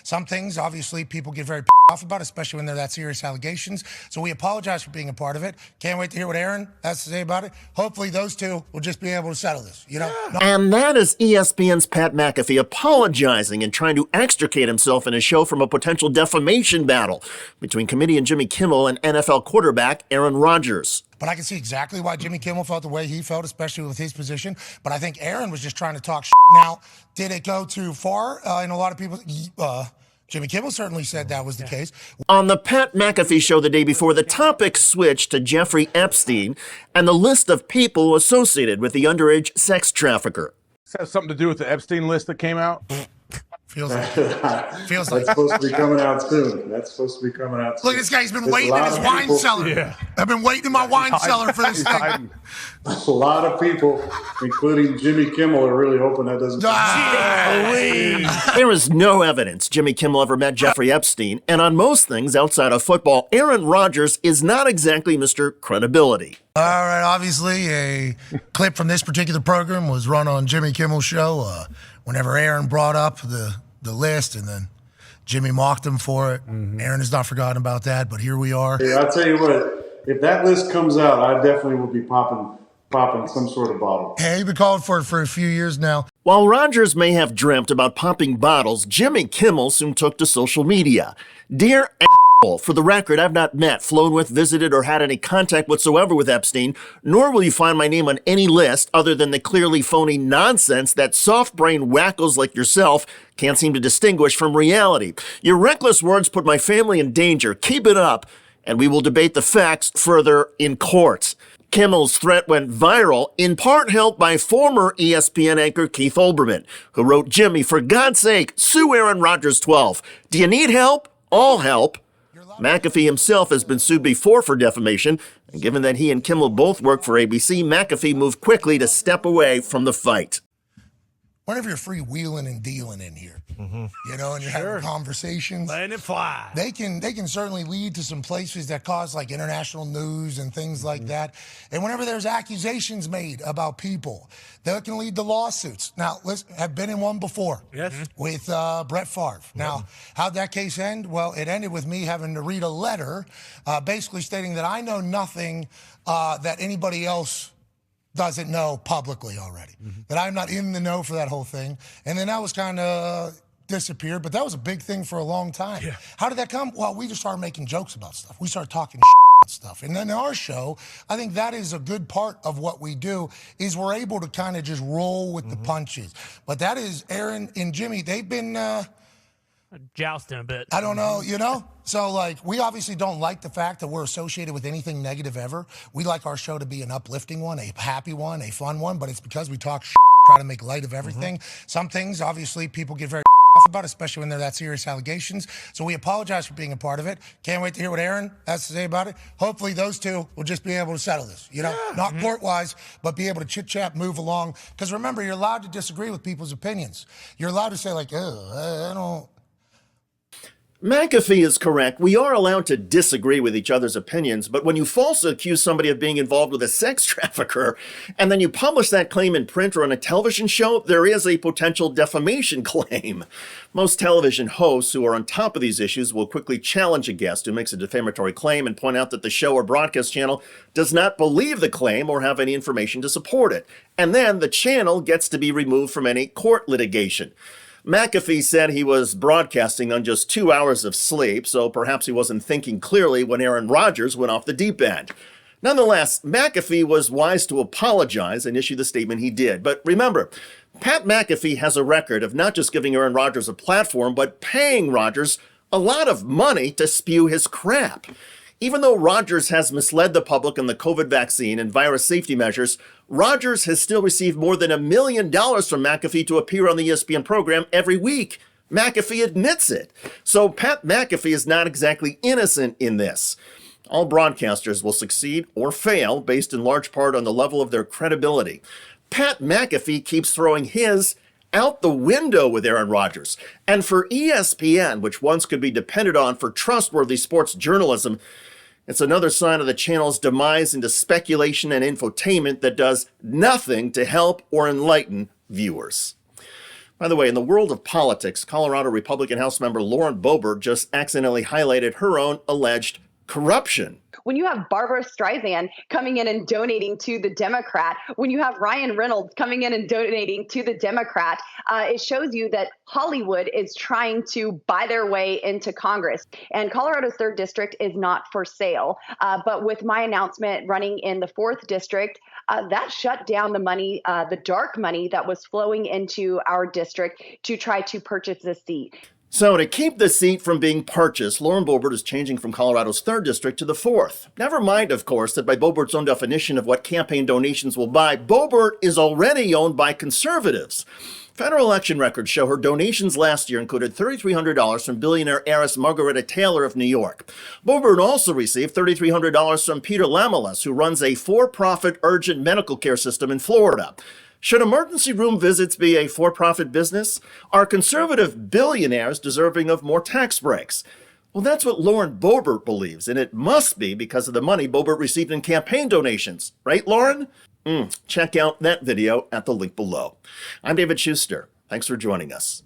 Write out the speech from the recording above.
Some things, obviously, people get very off about, especially when they're that serious allegations. So we apologize for being a part of it. Can't wait to hear what Aaron has to say about it. Hopefully those two will just be able to settle this, you know? Yeah. And that is ESPN's Pat McAfee apologizing and trying to extricate himself in his show from a potential defamation battle between comedian Jimmy Kimmel and NFL quarterback Aaron Rodgers. But I can see exactly why Jimmy Kimmel felt the way he felt, especially with his position. But I think Aaron was just trying to talk shit. Now, did it go too far in a lot of people? Jimmy Kimmel certainly said that was the case. On the Pat McAfee show the day before, the topic switched to Jeffrey Epstein and the list of people associated with the underage sex trafficker. This has something to do with the Epstein list that came out? Feels like That's supposed to be coming out soon. Look, this guy's been waiting in his wine cellar. Yeah. I've been waiting in my wine cellar for this thing. A lot of people, including Jimmy Kimmel, are really hoping that doesn't. There is no evidence Jimmy Kimmel ever met Jeffrey Epstein, and on most things outside of football, Aaron Rodgers is not exactly Mr. Credibility. All right, obviously, a clip from this particular program was run on Jimmy Kimmel's show whenever Aaron brought up the list, and then Jimmy mocked him for it. Mm-hmm. Aaron has not forgotten about that, but here we are. Yeah, I'll tell you what, if that list comes out, I definitely will be popping some sort of bottle. Hey, you've been calling for it for a few years now. While Rodgers may have dreamt about popping bottles, Jimmy Kimmel soon took to social media. Dear for the record, I've not met, flown with, visited, or had any contact whatsoever with Epstein, nor will you find my name on any list other than the clearly phony nonsense that soft-brained wackos like yourself can't seem to distinguish from reality. Your reckless words put my family in danger. Keep it up, and we will debate the facts further in court. Kimmel's threat went viral, in part helped by former ESPN anchor Keith Olbermann, who wrote, Jimmy, for God's sake, sue Aaron Rodgers 12. Do you need help? All help. McAfee himself has been sued before for defamation, and given that he and Kimmel both work for ABC, McAfee moved quickly to step away from the fight. Whenever you're freewheeling and dealing in here, you know, and you're having conversations, letting it fly. They can certainly lead to some places that cause like international news and things like that. And whenever there's accusations made about people, that can lead to lawsuits. Now, listen, I've been in one before with Brett Favre. Now, how'd that case end? Well, it ended with me having to read a letter basically stating that I know nothing that anybody else doesn't know publicly already, that I'm not in the know for that whole thing. And then that was kind of disappeared, but that was a big thing for a long time. Yeah. How did that come? Well, we just started making jokes about stuff. We started talking about stuff. And then our show, I think that is a good part of what we do, is we're able to kind of just roll with the punches. But that is Aaron and Jimmy. They've been jousting a bit. I don't know, you know? So, like, we obviously don't like the fact that we're associated with anything negative ever. We like our show to be an uplifting one, a happy one, a fun one, but it's because we talk try to make light of everything. Some things, obviously, people get very off about, especially when they're that serious allegations. So we apologize for being a part of it. Can't wait to hear what Aaron has to say about it. Hopefully those two will just be able to settle this, you know? Not court-wise, but be able to chit-chat, move along. Because remember, you're allowed to disagree with people's opinions. You're allowed to say, like, I don't... McAfee is correct. We are allowed to disagree with each other's opinions, but when you falsely accuse somebody of being involved with a sex trafficker, and then you publish that claim in print or on a television show, there is a potential defamation claim. Most television hosts who are on top of these issues will quickly challenge a guest who makes a defamatory claim and point out that the show or broadcast channel does not believe the claim or have any information to support it. And then the channel gets to be removed from any court litigation. McAfee said he was broadcasting on just 2 hours of sleep, so perhaps he wasn't thinking clearly when Aaron Rodgers went off the deep end. Nonetheless, McAfee was wise to apologize and issue the statement he did. But remember, Pat McAfee has a record of not just giving Aaron Rodgers a platform, but paying Rodgers a lot of money to spew his crap. Even though Rodgers has misled the public on the COVID vaccine and virus safety measures, Rodgers has still received more than $1 million from McAfee to appear on the ESPN program every week. McAfee admits it. So Pat McAfee is not exactly innocent in this. All broadcasters will succeed or fail based in large part on the level of their credibility. Pat McAfee keeps throwing his out the window with Aaron Rodgers. And for ESPN, which once could be depended on for trustworthy sports journalism, it's another sign of the channel's demise into speculation and infotainment that does nothing to help or enlighten viewers. By the way, in the world of politics, Colorado Republican House member Lauren Boebert just accidentally highlighted her own alleged corruption. When you have Barbara Streisand coming in and donating to the Democrat, when you have Ryan Reynolds coming in and donating to the Democrat, it shows you that Hollywood is trying to buy their way into Congress. And Colorado's 3rd district is not for sale. But with my announcement running in the 4th district, that shut down the money, the dark money that was flowing into our district to try to purchase this seat. So to keep the seat from being purchased, Lauren Boebert is changing from Colorado's 3rd district to the 4th. Never mind, of course, that by Boebert's own definition of what campaign donations will buy, Boebert is already owned by conservatives. Federal election records show her donations last year included $3,300 from billionaire heiress Margaretta Taylor of New York. Boebert also received $3,300 from Peter Lamelas, who runs a for-profit urgent medical care system in Florida. Should emergency room visits be a for-profit business? Are conservative billionaires deserving of more tax breaks? Well, that's what Lauren Boebert believes, and it must be because of the money Boebert received in campaign donations. Right, Lauren? Check out that video at the link below. I'm David Shuster. Thanks for joining us.